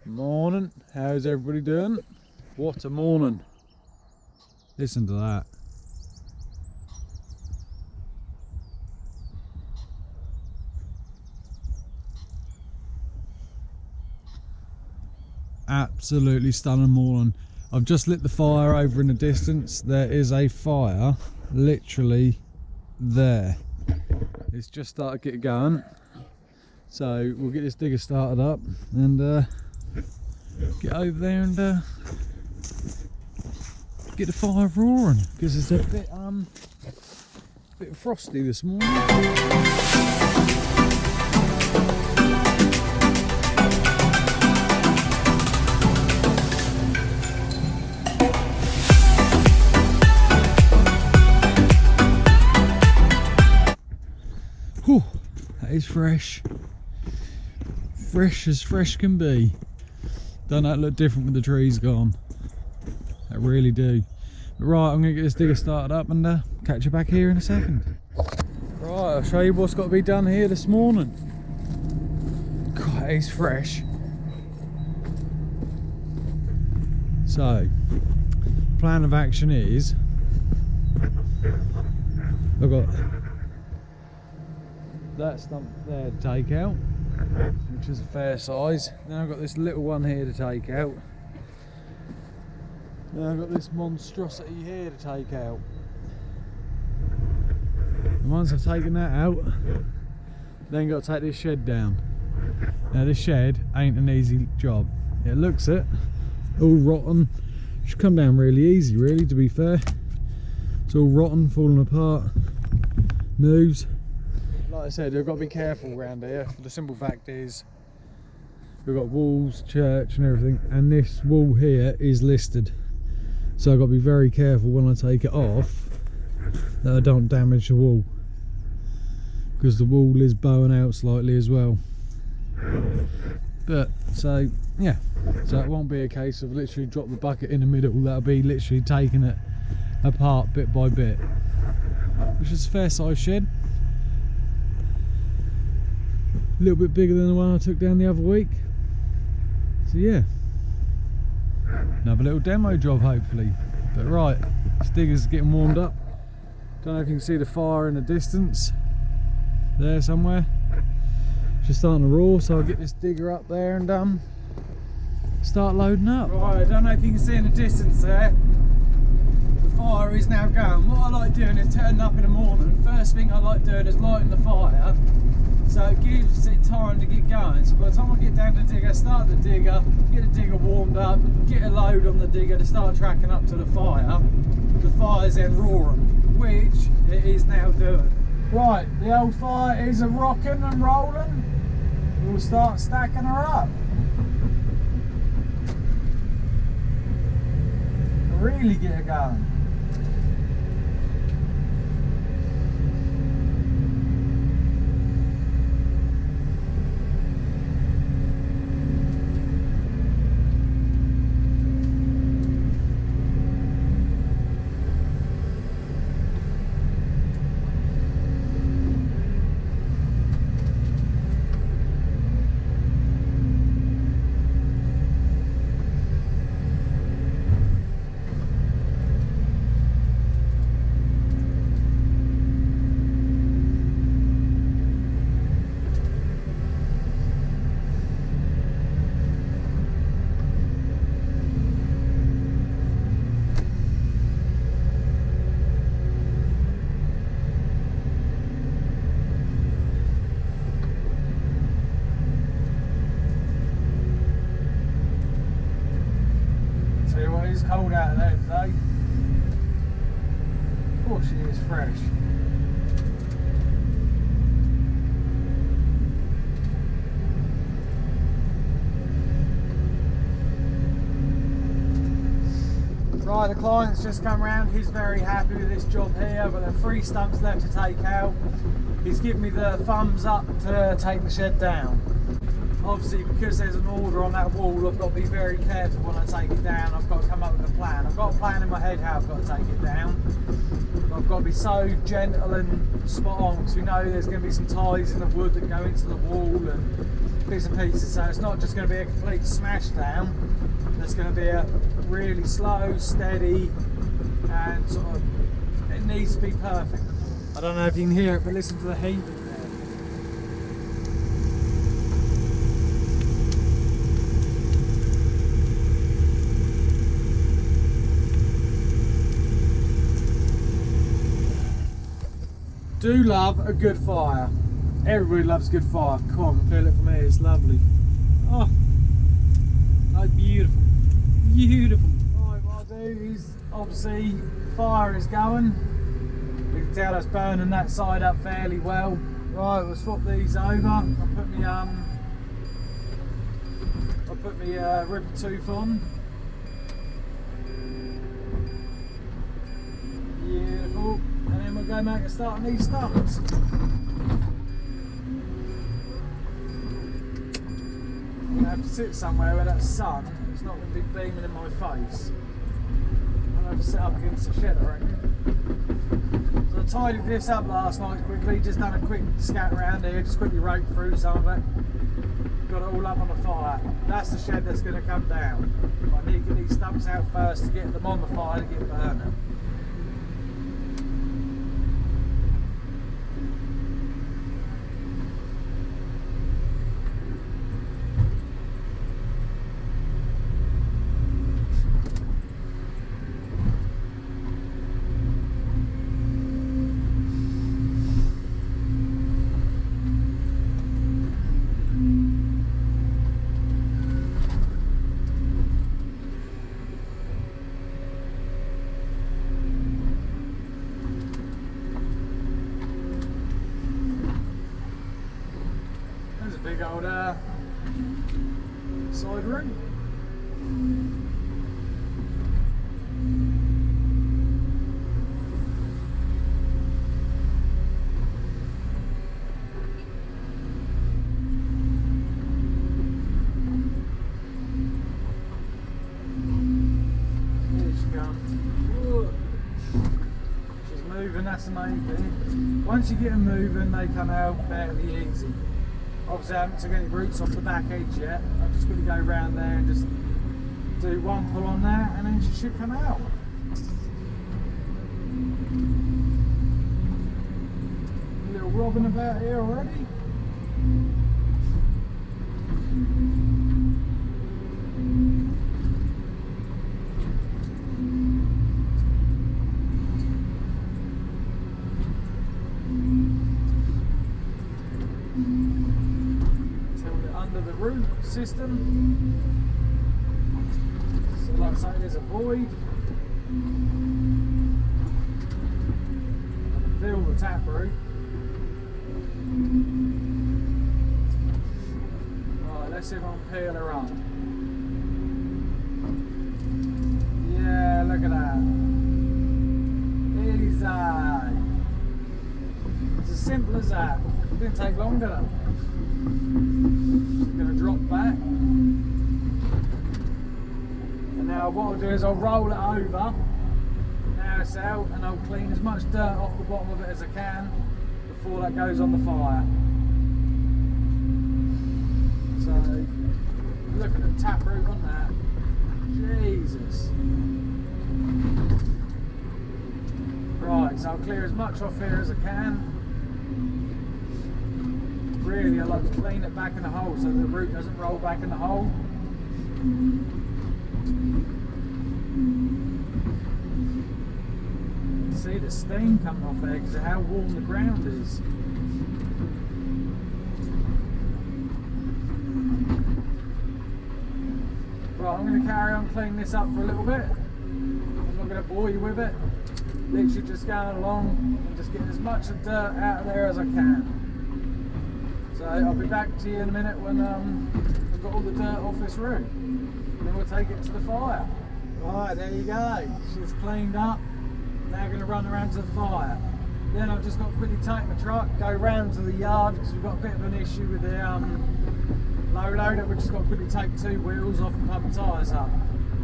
Morning, how's everybody doing? What a morning. Listen to that. Absolutely stunning morning. I've just lit the fire over in the distance. There is a fire literally there. It's just started to get going. So we'll get this digger started up and get over there and get the fire roaring, because it's a bit frosty this morning. Whew, that is fresh. Fresh as fresh can be. Don't that look different with the trees gone? I really do. But right, I'm going to get this digger started up and catch you back here in a second. Right, I'll show you what's got to be done here this morning. God, it's fresh. So, plan of action is I've got that stump there to take out, which is a fair size. Then I've got this little one here to take out. Then I've got this monstrosity here to take out. And once I've taken that out, then got to take this shed down. Now this shed ain't an easy job. It looks it, all rotten. Should come down really easy, really, to be fair. It's all rotten, falling apart, moves. Like I said, I've got to be careful around here. The simple fact is we've got walls, church and everything, and this wall here is listed, so I've got to be very careful when I take it off that I don't damage the wall, because the wall is bowing out slightly as well. But so yeah, so it won't be a case of literally drop the bucket in the middle. That'll be literally taking it apart bit by bit, which is a fair size shed. A little bit bigger than the one I took down the other week. So yeah, another little demo job hopefully. But right, this digger's getting warmed up. Don't know if you can see the fire in the distance there somewhere. Just starting to roar, so I'll get this digger up there and start loading up. Right, I don't know if you can see in the distance there, the fire is now going. What I like doing is turning up in the morning. First thing I like doing is lighting the fire, so it gives it time to get going. So by the time I get down to the digger, start the digger, get the digger warmed up, get a load on the digger to start tracking up to the fire's then roaring, which it is now doing. Right, the old fire is a rocking and rolling. We'll start stacking her up. Really get her going. It's cold out there today. Oh, she is fresh. Right, the client's just come round. He's very happy with this job here. I've got the 3 stumps left to take out. He's given me the thumbs up to take the shed down. Obviously, because there's an order on that wall, I've got to be very careful when I take it down. I've got to come up with a plan. I've got a plan in my head how I've got to take it down. But I've got to be so gentle and spot on, because we know there's going to be some ties in the wood that go into the wall, and bits and pieces, so it's not just going to be a complete smash down. There's going to be a really slow, steady, and sort of, it needs to be perfect. I don't know if you can hear it, but listen to the heat. Do love a good fire. Everybody loves good fire. Come on, feel it for me, it's lovely. Oh, that's beautiful. Beautiful. Right, what I'll do is, obviously, fire is going. You can tell it's burning that side up fairly well. Right, we'll swap these over. I'll put my ripper tooth on. Beautiful. And then we'll go back and start these stumps. I'm going to have to sit somewhere where that sun is not going to be beaming in my face. I'll have to sit up against the shed, I reckon. So I tidied this up last night quickly, just done a quick scat around here, just quickly raked through some of it. Got it all up on the fire. That's the shed that's going to come down. But I need to get these stumps out first to get them on the fire to get burning. Big old side room. Here she comes. She's moving, that's the main thing. Once you get them moving, they come out fairly easy. Obviously I haven't took any roots off the back edge yet. I'm just going to go around there and just do one pull on there and then she should come out. A little robin about here already. The root system. So like I say, there's a void. Fill the tap root. Right, let's see if I can peel her up. Yeah, look at that. Easy. It's as simple as that. It didn't take long, did it? Going to drop back, and now what I'll do is I'll roll it over. Now it's out, and I'll clean as much dirt off the bottom of it as I can before that goes on the fire. So look at the taproot on that. Jesus. Right, so I'll clear as much off here as I can. Really, I like to clean it back in the hole so the root doesn't roll back in the hole. See the steam coming off there because of how warm the ground is. Right, I'm going to carry on cleaning this up for a little bit. I'm not going to bore you with it. Literally just going along and just getting as much of dirt out of there as I can. So I'll be back to you in a minute when I've got all the dirt off this root. Then we'll take it to the fire. Right, there you go. She's cleaned up. Now going to run around to the fire. Then I've just got to quickly take my truck, go round to the yard because we've got a bit of an issue with the low loader. We've just got to quickly take two wheels off and pump the tyres up.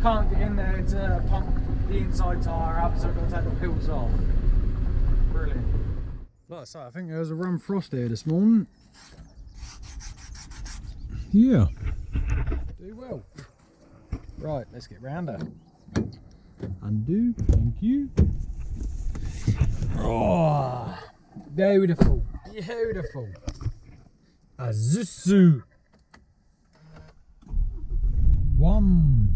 Can't get in there to pump the inside tyre up, so I've got to take the wheels off. Brilliant. Like I say, I think there was a run frost here this morning. yeah, do well. Right, let's get round her. Undo, thank you. Oh, beautiful, beautiful. Azusu. One.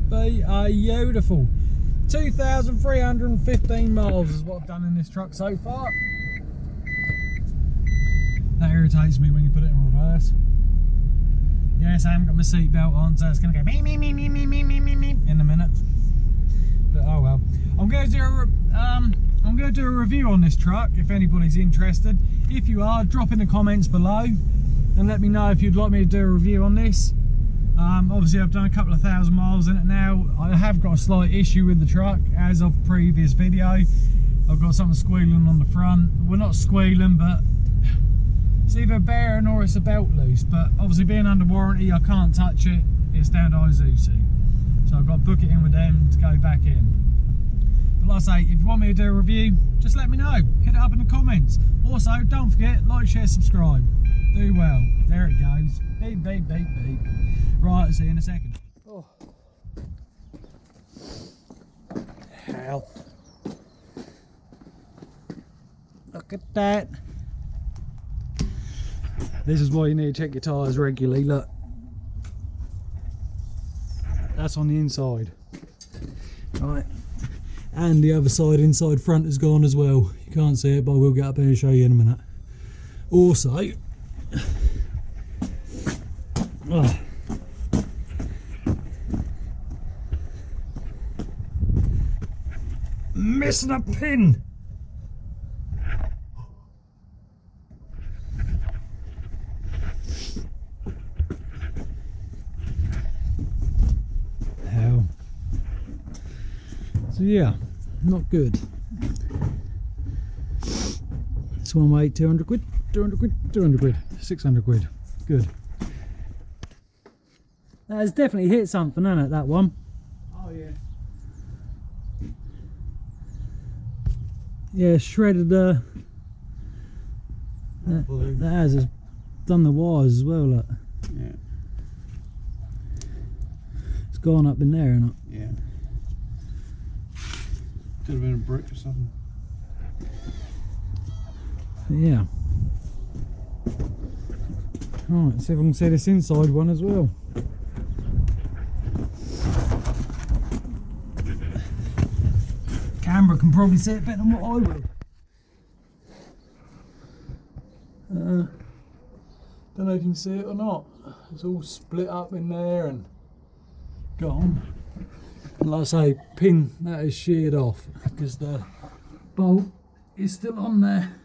They are beautiful. 2,315 miles is what I've done in this truck so far. That irritates me when you put it in reverse. Yes, I haven't got my seatbelt on, so it's going to go meep, meep, meep, meep, meep, meep, meep, meep in a minute. But oh well. I'm going to do a review on this truck if anybody's interested. If you are, drop in the comments below and let me know if you'd like me to do a review on this. Obviously I've done a couple of thousand miles in it now. I have got a slight issue with the truck as of previous video. I've got something squealing on the front. Well, not squealing, but it's either a bearing or it's a belt loose. But obviously being under warranty, I can't touch it. It's down to Isuzu. So I've got to book it in with them to go back in. But like I say, if you want me to do a review, just let me know. Hit it up in the comments. Also, don't forget, like, share, subscribe. Do well. There it goes. Beep, beep, beep, beep. Right, I'll see you in a second. Oh. Hell. Look at that. This is why you need to check your tyres regularly. Look. That's on the inside. Right. And the other side, inside front, is gone as well. You can't see it, but I will get up here and show you in a minute. Also, oh, missing a pin. Hell. So yeah, not good. This one weighed 200 quid, 200 quid, 200 quid, 600 quid. Good. That has definitely hit something, hasn't it, that one? Oh yeah. Yeah, shredded that has done the wires as well, look. Yeah. It's gone up in there, isn't it? Yeah. Could have been a brick or something. But yeah. Alright, let's see if I can see this inside one as well. Camera can probably see it better than what I will. Don't know if you can see it or not. It's all split up in there and gone. And like I say, pin that is sheared off because the bolt is still on there,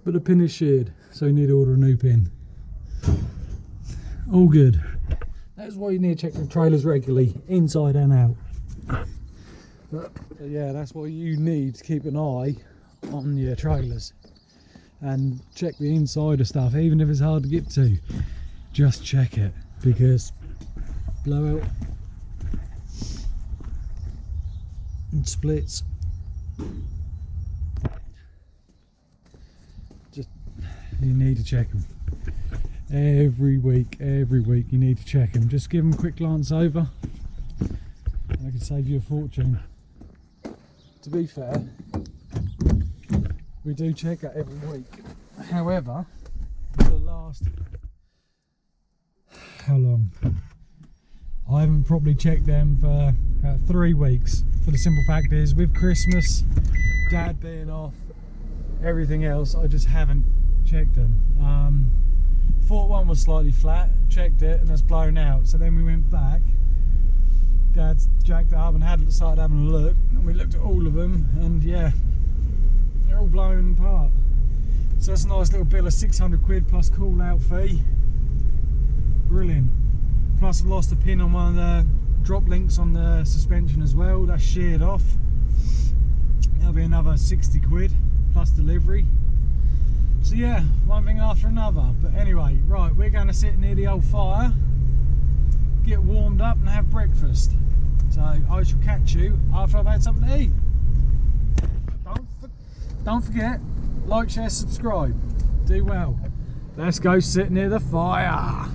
but the pin is sheared, so you need to order a new pin. All good. That's why you need to check your trailers regularly, inside and out. But yeah, that's what you need to keep an eye on your trailers and check the inside of stuff, even if it's hard to get to. Just check it, because blowout and splits. Just, you need to check them every week. Every week you need to check them. Just give them a quick glance over, and I can save you a fortune. To be fair, we do check that every week. However, for the last, how long? I haven't properly checked them for about 3 weeks. For the simple fact is, with Christmas, Dad being off, everything else, I just haven't checked them. Thought one was slightly flat, checked it, and it's blown out. So then we went back. Dad's jacked it up and started having a look, and we looked at all of them, and yeah, they're all blown apart. So that's a nice little bill of 600 quid plus call out fee. Brilliant. Plus I lost a pin on one of the drop links on the suspension as well. That's sheared off. That'll be another 60 quid plus delivery. So yeah, one thing after another. But anyway, right, we're going to sit near the old fire, get warmed up and have breakfast. So I shall catch you after I've had something to eat. don't forget, like, share, subscribe. Do well. Let's go sit near the fire.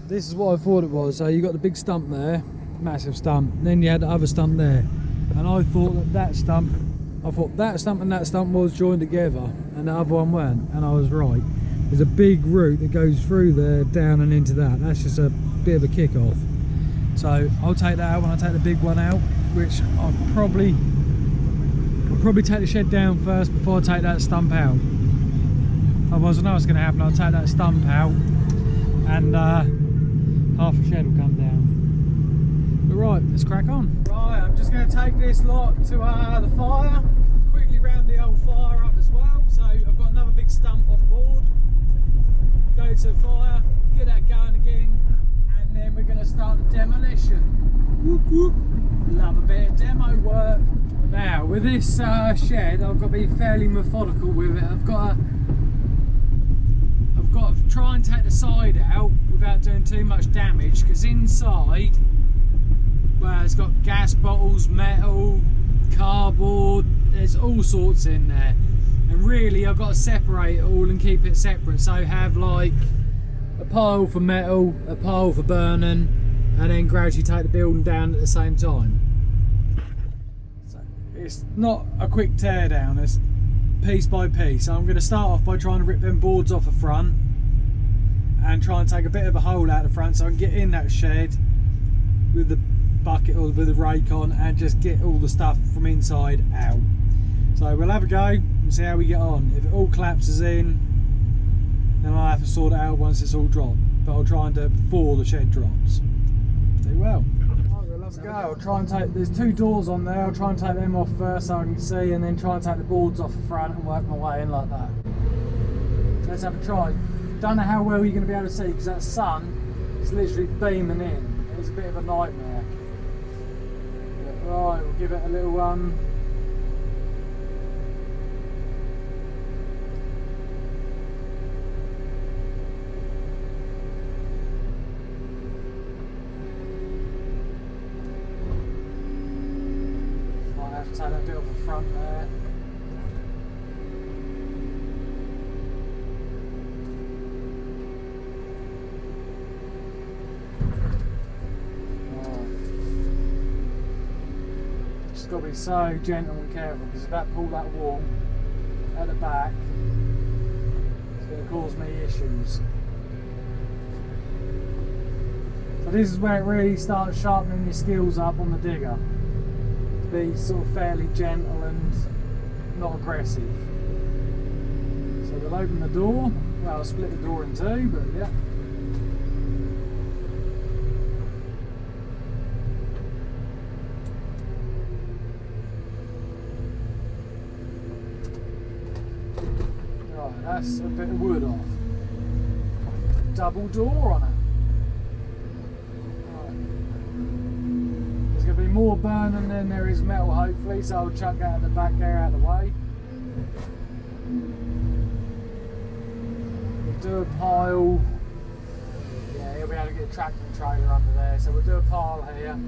This is what I thought it was. So you got the big stump there, massive stump, and then you had the other stump there, and I thought that stump and that stump was joined together and the other one weren't, and I was right. There's a big root that goes through there, down and into that. That's just a bit of a kick off. So I'll take that out when I take the big one out, which I'll probably take the shed down first before I take that stump out. Otherwise I know what's going to happen. I'll take that stump out and half the shed will come down. But right, let's crack on. Right, I'm just going to take this lot to the fire, quickly round the old fire up as well. So I've got another big stump on board. Go to the fire, get that going again, and then we're going to start the demolition. Whoop, whoop. Love a bit of demo work. Now with this shed, I've got to be fairly methodical with it. I've got to try and take the side out without doing too much damage, because inside, well, it's got gas bottles, metal, cardboard, there's all sorts in there, and really I've got to separate it all and keep it separate. So have like a pile for metal, a pile for burning, and then gradually take the building down at the same time. it's not a quick tear down, it's piece by piece. So I'm going to start off by trying to rip them boards off the front and try and take a bit of a hole out the front so I can get in that shed with the bucket or with the rake on and just get all the stuff from inside out. So we'll have a go and see how we get on. If it all collapses in, then I'll have to sort it out once it's all dropped. But I'll try and do it before the shed drops. Do well. Right, we'll have a go. I'll try and take, there's 2 doors on there, I'll try and take them off first so I can see, and then try and take the boards off the front and work my way in like that. Let's have a try. Don't know how well you're going to be able to see because that sun is literally beaming in. It's a bit of a nightmare. But right, we'll give it a little might have to take that bit off the front there. Got to be so gentle and careful because if that pull that wall at the back, it's going to cause me issues. So this is where it really starts sharpening your skills up on the digger. To be sort of fairly gentle and not aggressive. So we'll open the door. Well, I'll split the door in 2, but yeah. That's a bit of wood off. Double door on it. Right. There's going to be more burning than there is metal hopefully, so I'll chuck out of the back there out of the way. We'll do a pile. Yeah, you'll be able to get a tractor trailer under there, so we'll do a pile here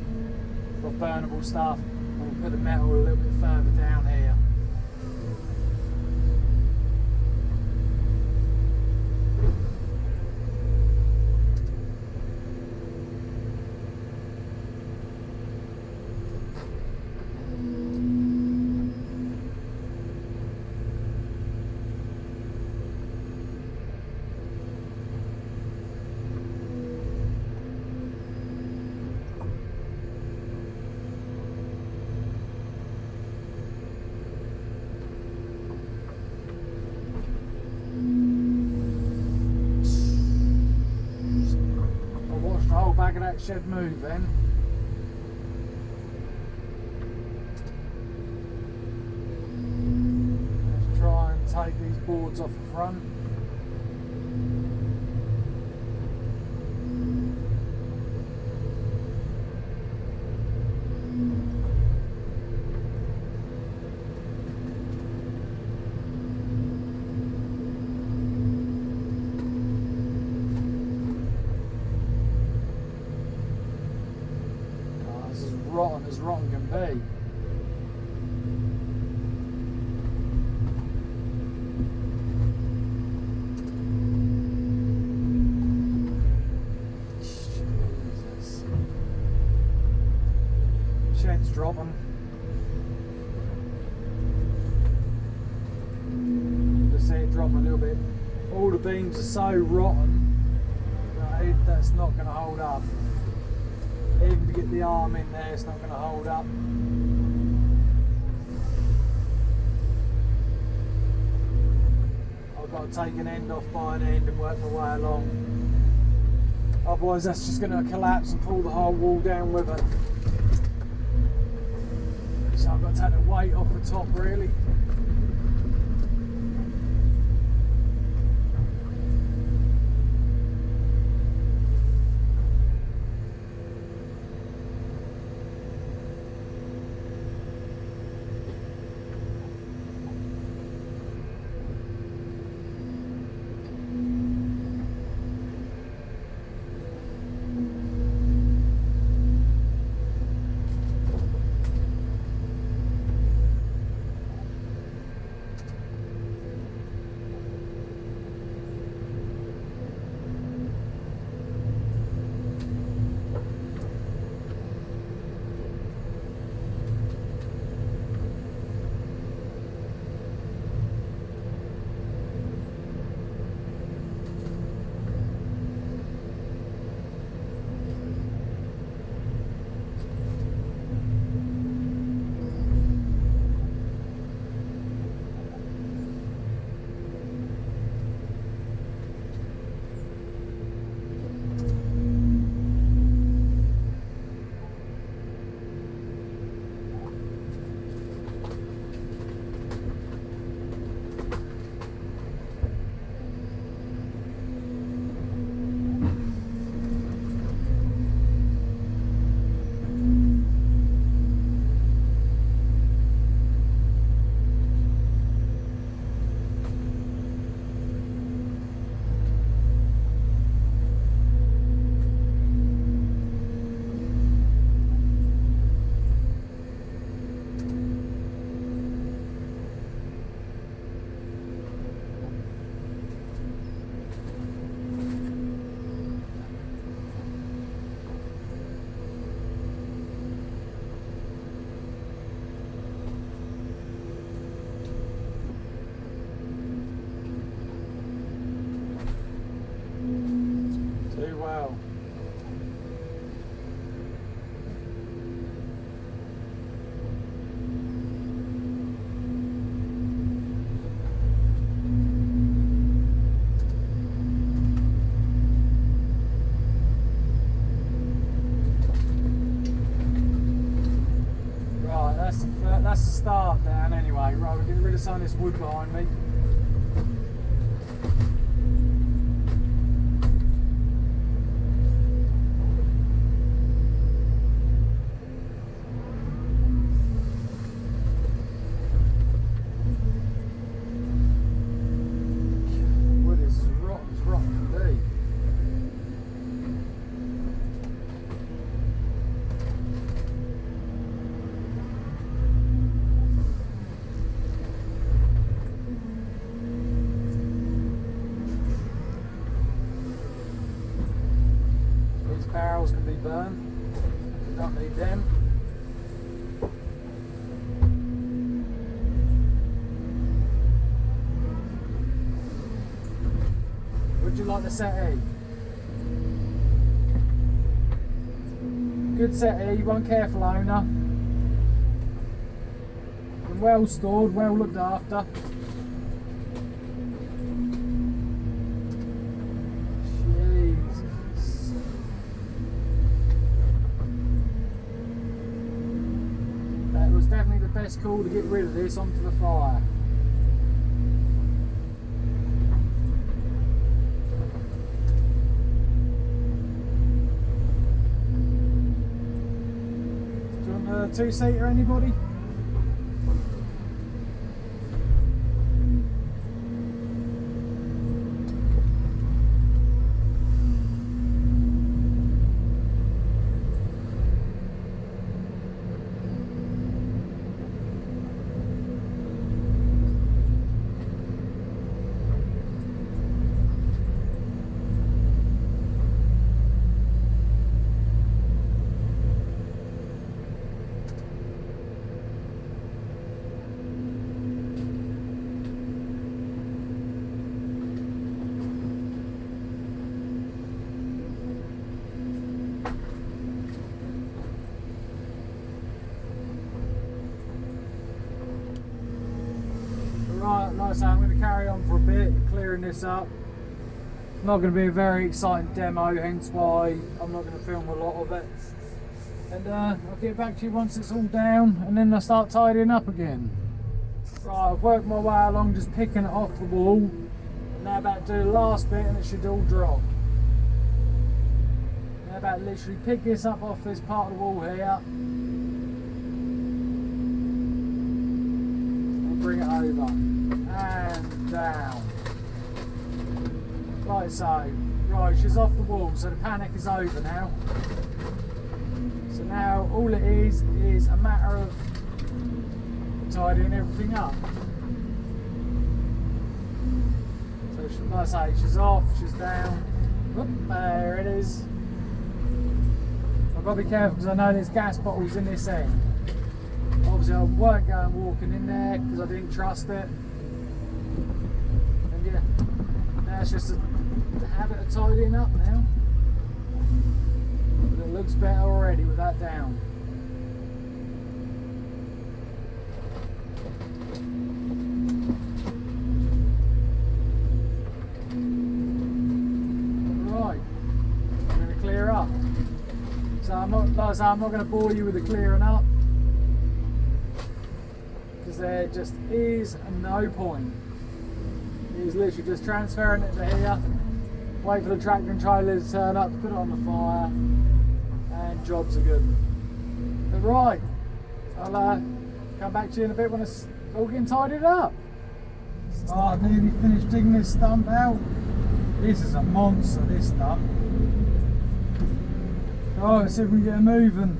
of burnable stuff and we'll put the metal a little bit further down here. Back of that shed move then. Let's try and take these boards off the front. Rotten as rotten can be. Jesus. Shed's dropping. Just see it dropping a little bit. All the beams are so rotten that that's not going to hold up. Even to get the arm in there, it's not going to hold up. I've got to take an end off by an end and work my way along. Otherwise that's just going to collapse and pull the whole wall down with it. So I've got to take the weight off the top really. come down anyway. Right, we'll get rid of some of this wood behind me. Wood is as rotten can be. Barrels can be burned, we don't need them. Would you like the settee? Good settee, one careful owner. And well stored, well looked after. Definitely the best call to get rid of this onto the fire. Do you want a two-seater, anybody? Right, like I say, I'm going to carry on for a bit, clearing this up. It's not going to be a very exciting demo, hence why I'm not going to film a lot of it. And I'll get back to you once it's all down, and then I'll start tidying up again. Right, I've worked my way along just picking it off the wall. I'm now about to do the last bit and it should all drop. Now about to literally pick this up off this part of the wall here. Bring it over and down like so. Right, she's off the wall, so the panic is over now. So now all it is a matter of tidying everything up. So like I say, she's off, she's down. Whoop, there it is. I've got to be careful because I know there's gas bottles in this end. Obviously I weren't going walking in there because I didn't trust it. And yeah, now it's just a habit of tidying up now. But it looks better already with that down. Right, I'm going to clear up. So I'm not going to bore you with the clearing up. There just is no point. It is literally just transferring it to here, wait for the tractor and trailer to turn up, put it on the fire, and jobs are good. But right, I'll come back to you in a bit when it's all getting tidied up. Oh, I've nearly finished digging this stump out. This is a monster, this stump. Right, let's see if we can get it moving.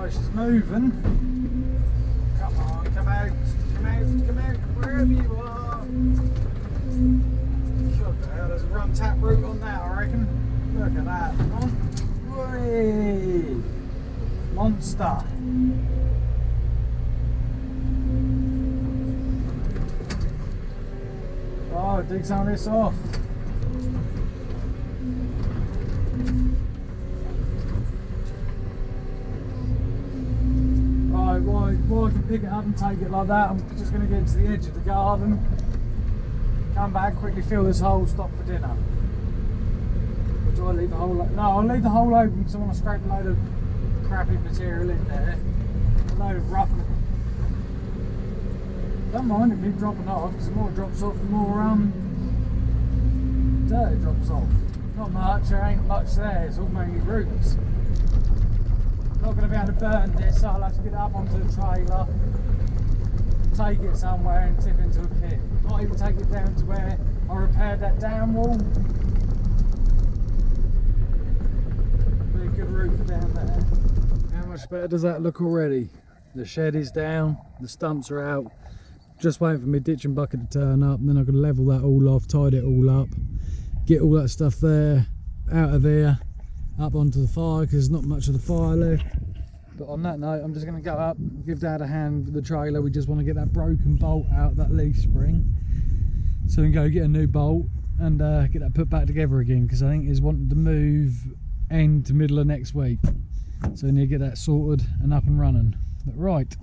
She's moving. Come on, come out, wherever you are. God, the hell, there's a run tap route on that, I reckon. Look at that. Whee! Monster. Oh, dig some of this off. While I can pick it up and take it like that, I'm just going to get to the edge of the garden, come back, quickly fill this hole, stop for dinner. Or do I leave the hole open? No, I'll leave the hole open because I want to scrape a load of crap crappy material in there. A load of rough. Don't mind it keep dropping off, because the more it drops off, the more dirt it drops off. Not much, there ain't much there, it's all mainly roots. Not going to be able to burn this, so I'll have to get it up onto the trailer, take it somewhere and tip into a kit. Might even take it down to where I repaired that down wall. Be a good route for down there. How much better does that look already? The shed is down, the stumps are out. Just waiting for my ditching bucket to turn up, and then I can level that all off, tidy it all up, get all that stuff there, out of here, up onto the fire, because there's not much of the fire left. But on that note, I'm just going to go up, give Dad a hand with the trailer. We just want to get that broken bolt out, that leaf spring, so we can go get a new bolt and get that put back together again, because I think he's wanting to move end to middle of next week. So we need to get that sorted and up and running. But right,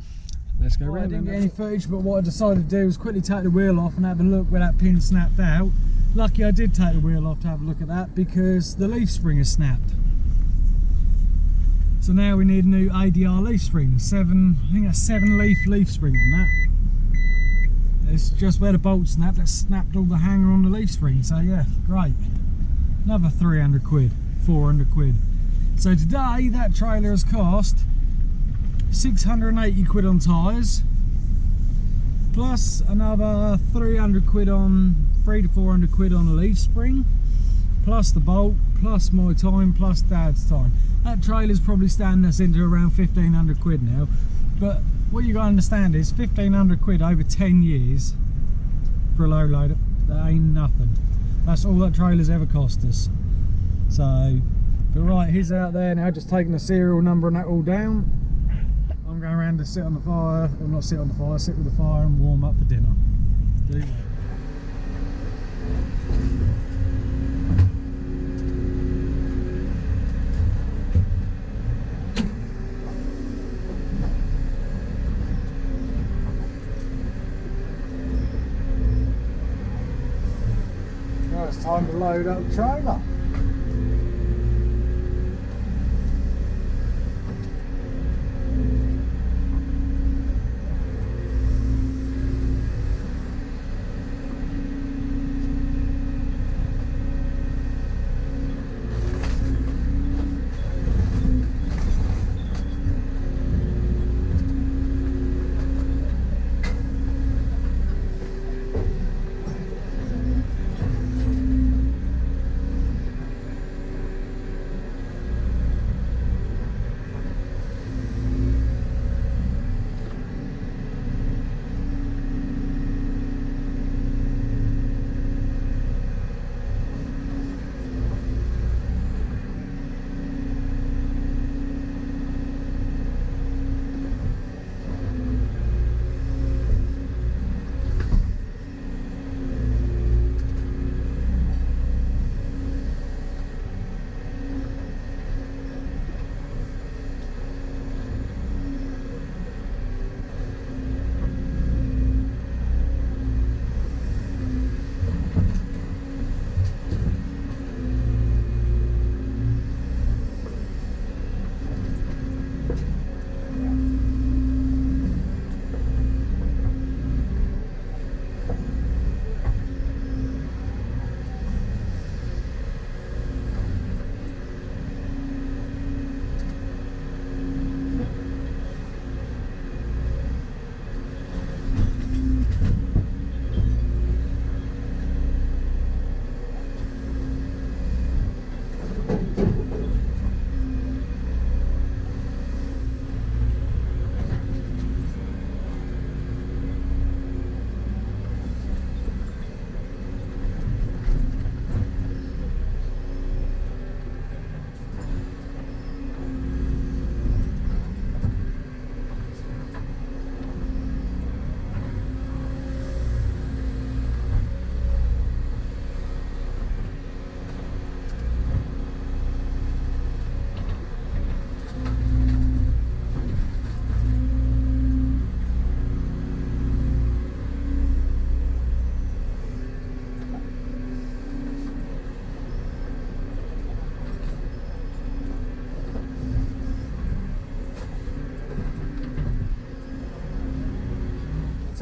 let's go round. I didn't get any footage, but what I decided to do was quickly take the wheel off and have a look where that pin snapped out. Lucky I did take the wheel off to have a look at that, because the leaf spring has snapped. So now we need a new ADR leaf spring. I think that's 7 leaf spring on that. It's just where the bolt snapped, that snapped all the hanger on the leaf spring. So yeah, great. Another 300 quid, 400 quid. So today that trailer has cost 680 quid on tyres, plus another 300 quid on, 300 to 400 quid on a leaf spring, plus the bolt, plus my time, plus Dad's time. That trailer's probably standing us into around 1500 quid now. But what you got to understand is 1500 quid over 10 years for a low loader, that ain't nothing. That's all that trailer's ever cost us. So, but right, he's out there now, just taking the serial number and that all down. I'm going around to sit on the fire, or not sit on the fire, sit with the fire and warm up for dinner. Do that. Well, it's time to load up the trailer.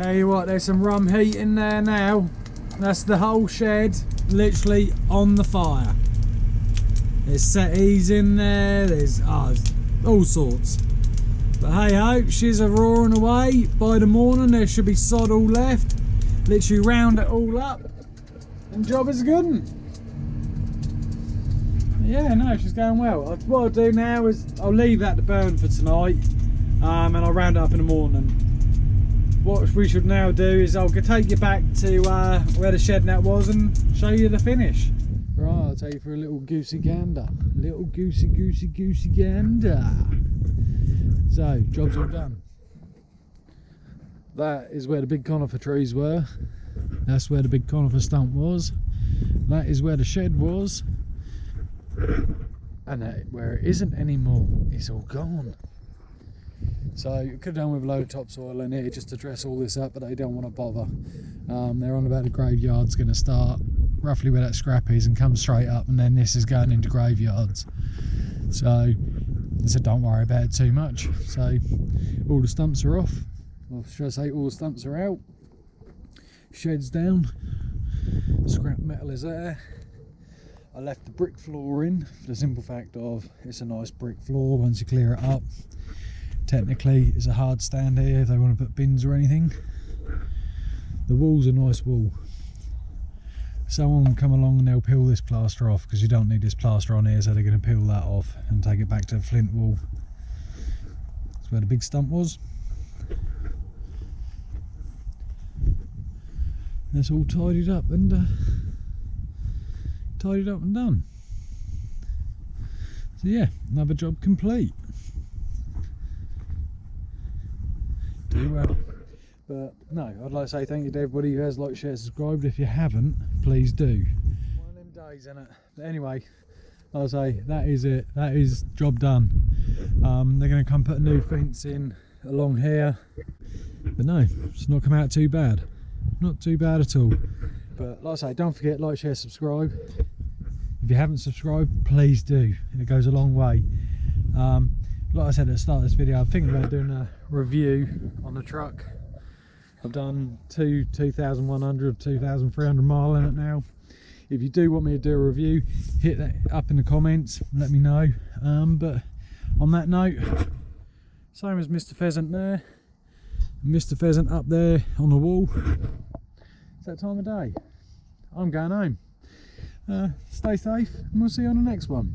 Tell you what, there's some rum heat in there now. That's the whole shed, literally on the fire. There's settees in there, there's all sorts. But hey ho, she's a roaring away. By the morning there should be sod all left. Literally round it all up, and job is a good one. Yeah, no, she's going well. What I'll do now is I'll leave that to burn for tonight, and I'll round it up in the morning. What we should now do is I'll take you back to where the shed net was and show you the finish. Right, I'll take you for a little goosey gander. Little goosey gander. So, job's all done. That is where the big conifer trees were. That's where the big conifer stump was. That is where the shed was. And where it isn't anymore, it's all gone. So you could have done with a load of topsoil in here just to dress all this up, but they don't want to bother. They're on about the graveyard's going to start roughly where that scrap is and come straight up, and then this is going into graveyards. So they said don't worry about it too much. So all the stumps are off. Well, should I say all the stumps are out. Shed's down. Scrap metal is there. I left the brick floor in for the simple fact of it's a nice brick floor once you clear it up. Technically it's a hard stand here if they want to put bins or anything. The wall's a nice wall. Someone will come along and they'll peel this plaster off because you don't need this plaster on here, so they're going to peel that off and take it back to the flint wall. That's where the big stump was. That's all tidied up and done. So yeah, another job complete. Do well. But no, I'd like to say thank you to everybody who has liked, shared, subscribed. If you haven't, please do. One of them days, isn't it? But anyway, like I say, that is it. That is job done. They're going to come put a new fence in along here. But no, it's not come out too bad. Not too bad at all. But like I say, don't forget, like, share, subscribe. If you haven't subscribed, please do. It goes a long way. Like I said at the start of this video, I'm thinking about doing a review on the truck. I've done 2,100, 2,300 mile in it now. If you do want me to do a review, hit that up in the comments, let me know. But on that note, same as Mr. Pheasant there, Mr. Pheasant up there on the wall. It's that time of day. I'm going home. Stay safe and we'll see you on the next one.